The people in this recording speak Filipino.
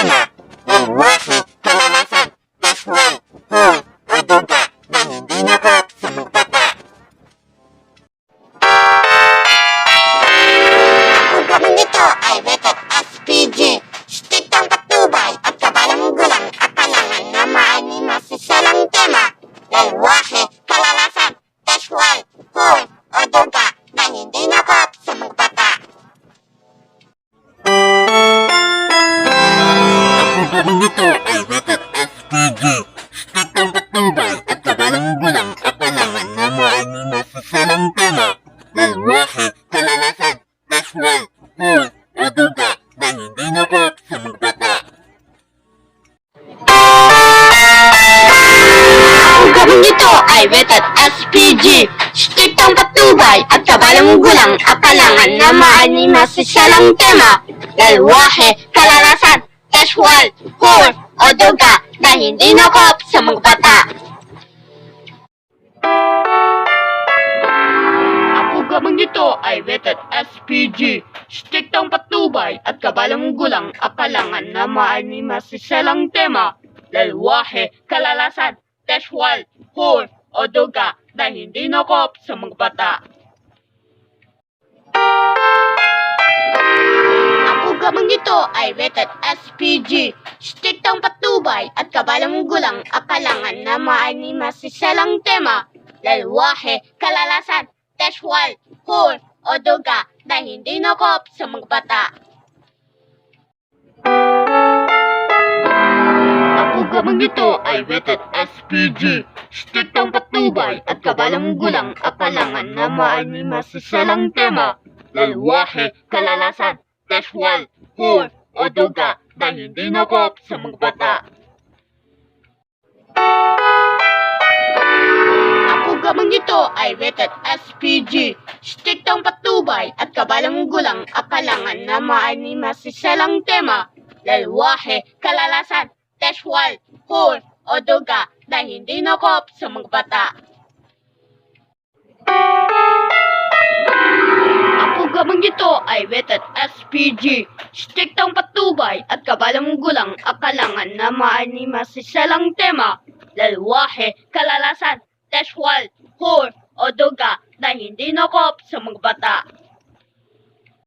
tema, lengguwahe, kalalasan, casual, hul, o duga na hindi nakap sa magbata. Ang gawin nito ay rated SPG, striktong patnubay at kabalang gulang at kalangan na maanima sa salang tema, lengguwahe, kalalasan, casual, hul, o duga na hindi nakap sa magbata. Ang gawin nito ay rated SPG, striktong patnubay at kabalang gulang at kalangan na maanima sa salang tema, lengguwahe, kalalasan, casual, hul, o duga na hindi nakap sa magbata. Ang gawin nito ay rated SPG, striktong patnubay at kabalang gulang at kalangan na maanima sa salang tema, lengguwahe, kalalasan, casual, hul, o duga na hindi nakap sa magbata. Ang gawin nito ay rated SPG, striktong patnubay at kabalang gulang at kalangan na maanima sa salang tema, lengguwahe, kalalasan, casual, hul, o duga na hindi nakap sa magbata. Ang gawin nito ay rated SPG, striktong patnubay at kabalang gulang at kalangan na maanima sa salang tema, lengguwahe, kalalasan, casual, hul, o duga na hindi nakap sa magbata. Ang gawin nito ay rated SPG, striktong patnubay at kabalang gulang at kalangan na maanima sa salang tema, lengguwahe, kalalasan, casual, hul, o duga na hindi nakap sa magbata. Ang gawin nito ay rated SPG, striktong patnubay at kabalang gulang at kalangan na maanima sa salang tema, lengguwahe, kalalasan, casual, hul, o duga na hindi nakap sa magbata. Ang gawin nito ay rated SPG, striktong patnubay at kabalang gulang at kalangan na maanima sa salang tema, lengguwahe, kalalasan, casual, hul, o duga na hindi nakap sa magbata.